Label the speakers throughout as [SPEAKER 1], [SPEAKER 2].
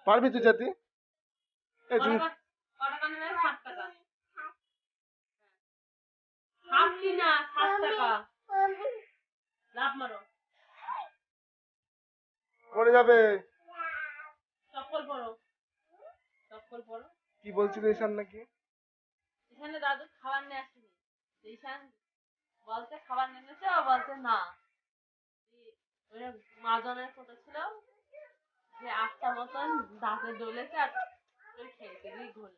[SPEAKER 1] পারবি তুই যেতে? এই তুই
[SPEAKER 2] কটা কানে 7 টাকা। হাফ কিনা 7 টাকা। লাভ মারো।
[SPEAKER 1] পড়ে যাবে।
[SPEAKER 2] চপ্পল পরো। চপ্পল পরো।
[SPEAKER 1] কি বলছিল ঈশান নাকি?
[SPEAKER 2] এখানে দাদু খাবার নিয়ে আসেনি। ঈশান বলতে খাবার নিয়ে এসেছে, ও বলতে না। ওই মাজনের ফটো ছিল যে 8টা মতন দাঁতে ডলেছে আর ওই খেয়েছে দিয়ে ঘুরল।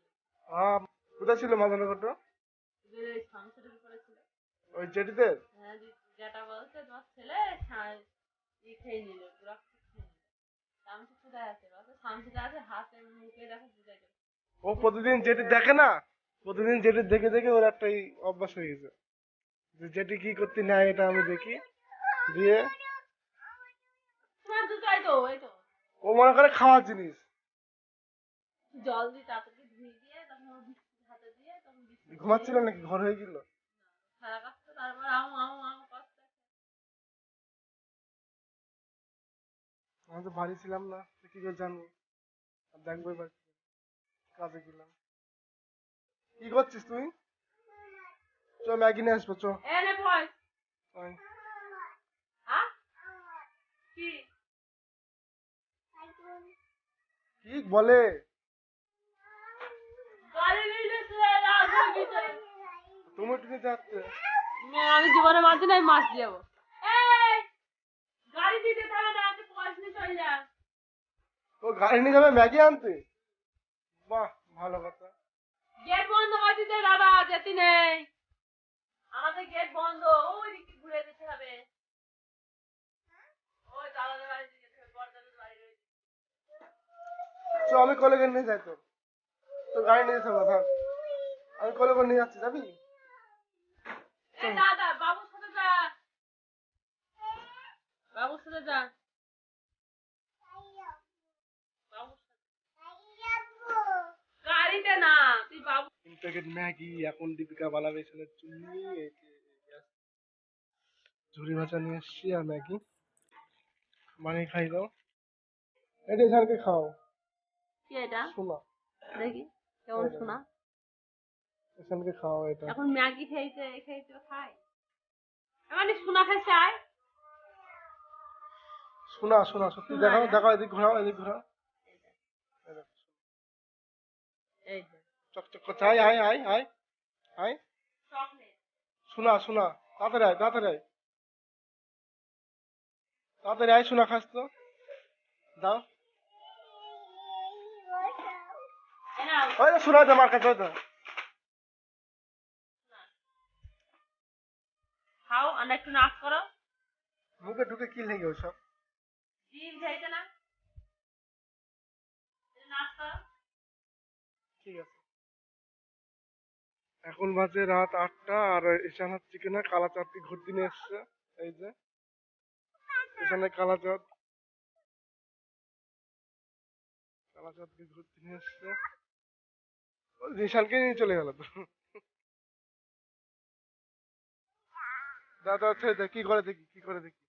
[SPEAKER 1] কোথায় ছিল মাদানের ফটো?
[SPEAKER 2] সংসারের উপরে ছিল।
[SPEAKER 1] ওই জেটিতে?
[SPEAKER 2] হ্যাঁ, যেটা বলছে তোমার ছেলে খেয়ে নিল পুরো খেয়ে নিল। আমি তো কোথায় আছে বলতো শান্তিটা আছে হাতে মুখে দেখো বুঝাই যাবে।
[SPEAKER 1] ও প্রতিদিন জেটি দেখে না, প্রতিদিন জেটি দেখে দেখে ওর একটাই অভ্যাস হয়ে গেছে যে জেটি কি করতে নেয় এটা আমি দেখি দিয়ে
[SPEAKER 2] তোমার দুটো এই তো
[SPEAKER 1] ও মনে করে খাওয়ার জিনিস।
[SPEAKER 2] জল দিয়ে তাড়াতাড়ি ধুয়ে দিয়ে তখন বিস্কুট হাতে দিয়ে তখন বিস্কুট
[SPEAKER 1] ঘুমাচ্ছিল নাকি? ঘর হয়ে গেল
[SPEAKER 2] সারা কাজটা তারপর আম আম আম করতে।
[SPEAKER 1] আমি তো বাড়ি ছিলাম না, কি করে জানবো? দেখবো এবার কাজে গেলাম। কি করছিস তুই? চ ম্যাগি নিয়ে আসবো, চ।
[SPEAKER 2] এনে বল
[SPEAKER 1] আয়।
[SPEAKER 2] কি
[SPEAKER 1] কি বলে?
[SPEAKER 2] গাড়ি নিয়ে যেতে রাগ হয়ে গেছে।
[SPEAKER 1] তুমি টুকে যাচ্ছে।
[SPEAKER 2] আমি জীবনে মাঝে নাই মাছ যাবো। এই গাড়ি দিতে হবে না, আমি পয়সা নিয়ে চলে যা।
[SPEAKER 1] ও গাড়ি নিয়ে যাবে ম্যাগি আনতে? বাহ, ভালো কথা।
[SPEAKER 2] গেট বন্ধ করে দিতে দাদা, যেতে নেই। আমাদের গেট বন্ধ, ওই দিকে ঘুরে যেতে হবে। ওই দাদাদের বাড়ি দিকে যেতে হবে, বড়দাদের বাড়ি রয়েছে।
[SPEAKER 1] চ আমি কলে করে নিয়ে যাই, তো গাড়ি নিয়ে যেতে হবে না, থাক। আমি কলে করে নিয়ে যাচ্ছি, যাবি?
[SPEAKER 2] এই দাদা বাবুর সাথে যা, বাবুর সাথে যা, বাবুর সাথে গাড়িতে না, তুই বাবু।
[SPEAKER 1] 3 প্যাকেট ম্যাগি এখন দীপিকা বানাবে ছেলের জন্য। ঝুড়ি ভাজা নিয়ে এসছি আর ম্যাগি বানিয়ে খাই দাও। এটা স্যারকে খাও।
[SPEAKER 2] কি এটা
[SPEAKER 1] শোনা
[SPEAKER 2] দেখি কেমন শোনা।
[SPEAKER 1] ঈশানকে খাও এটা।
[SPEAKER 2] এখন ম্যাগি খেয়েছে খেয়েছে খাই, মানে শোনা খাইছে। আয়
[SPEAKER 1] শোনা শোনা সত্যি দেখাও, দেখাও, এদিক ঘোরাও, এদিক ঘোরাও।
[SPEAKER 2] এই যে
[SPEAKER 1] চকচক করছে। আয় আয় আয় আয় আয়।
[SPEAKER 2] চকলেট
[SPEAKER 1] শোনা শোনা, তাড়াতাড়ি আয়, তাড়াতাড়ি আয়, তাড়াতাড়ি আয়, শোনা খাস তো, দাও। ওই শোনা তো মার কাছে, ওই তো।
[SPEAKER 2] খাও আর একটু নাচ করো।
[SPEAKER 1] মুখে ঢুকে কি লেগে ওসব?
[SPEAKER 2] জিভ যাইতে না, নাচ করো।
[SPEAKER 1] ঠিক আছে। এখন বাজে রাত 8টা আর ঈশান হচ্ছে কিনা কালা চাঁদকে ঘুরতে নিয়ে এসছে। এই যে এখানে কালা চাঁদকে ঘুরতে নিয়ে এসছে। ঈশানকে নিয়ে চলে গেল তো। দাদা ছেড়ে দে, কি করে দেখি, কি করে দেখি।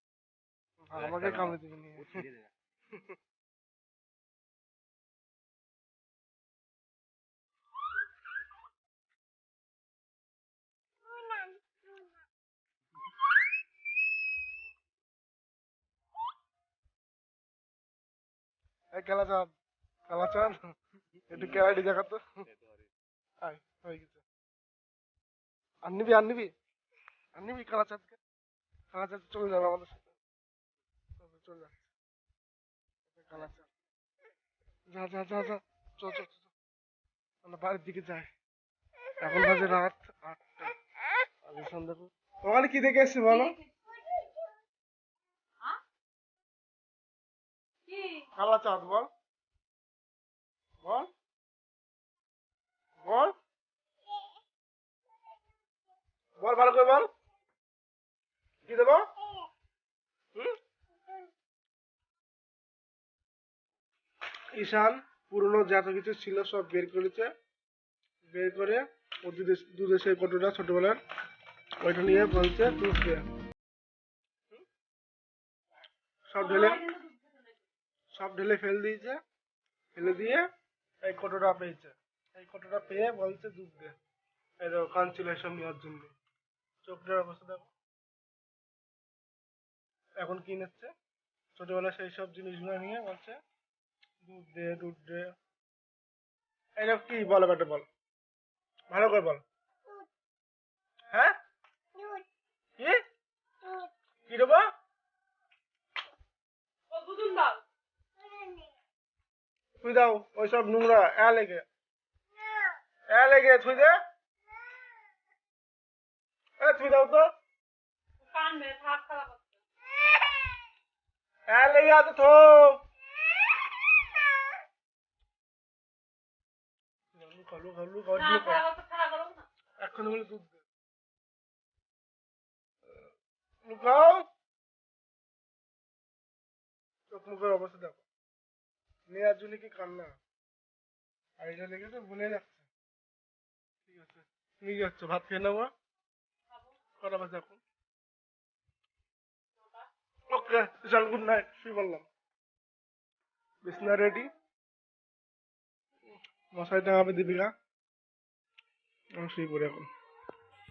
[SPEAKER 1] আমাকে কামড়ে দিবি নিয়ে। এই কালা চাঁদ, কালা চাঁদ, একটু ক্যারাটি দেখা তো। আয়, হয়ে গেছে। আর নিবি, আর নিবি, আর নিবি কালা চাঁদকে? কালা চাঁদ চলে যাবে আমাদের সাথে, চলে যাচ্ছে কালা চাঁদ। যা যা যা যা, চল চল চল, আমরা বাড়ির দিকে যাই। এখন বাজে রাত 8টা। আর ঈশান দেখো ওখানে কি দেখে এসছি বলো? কালা চাঁদ, বল বল বল বল, ভালো করে বল, কি দেবো? ঈশান পুরনো যত কিছু ছিল সব বের করেছে, বের করে ও দুধের সেই কটোটা ছোটবেলার ওইটা নিয়ে বলছে দুধ দে। সব ঢেলে, সব ঢেলে ফেল দিয়েছে। ফেলে দিয়ে এই কটোটা পেয়েছে, এই কটোটা পেয়ে বলছে দুধ দে। এই দেখো কাঁদছিল এসব নেওয়ার জন্য। চোখটার অবস্থা দেখো। এখন কি নিচ্ছে? ছোটবেলায় সেই সব জিনিসগুলো নিয়ে বলছে দুধ দে দুধ দে। এটা কি বল বেটা বল, ভালো করে বল। হ্যাঁ কি কি দেবো?
[SPEAKER 2] ও দুধুন দাও।
[SPEAKER 1] তুই দাও ওইসব নোংরা লেগে তুই দে। তুই দাও তো।
[SPEAKER 2] কান মেরে থাক খারাপ করছে।
[SPEAKER 1] লেগে আছে তো। লুকাও লুকাও লুকাও
[SPEAKER 2] না
[SPEAKER 1] লুকাও।
[SPEAKER 2] খারাপ করতে খারাপ করো না।
[SPEAKER 1] এখন বলে দুধ দে। লুকাও। চোখ মুখের অবস্থা দেখো। নেওয়ার জন্য কি কান্না। আইডিয়া লেগেছে ভুলে যাচ্ছে। ঠিক আছে নিয়ে যাচ্ছ, ভাত খেয়ে নেবো। কটা বাজে এখন? ওকে চল গুড নাইট, শুয়ে বললাম। বিছনা রেডি, মশারি টাঙাবে দীপিকা। আমি শুয়ে পড়ি এখন।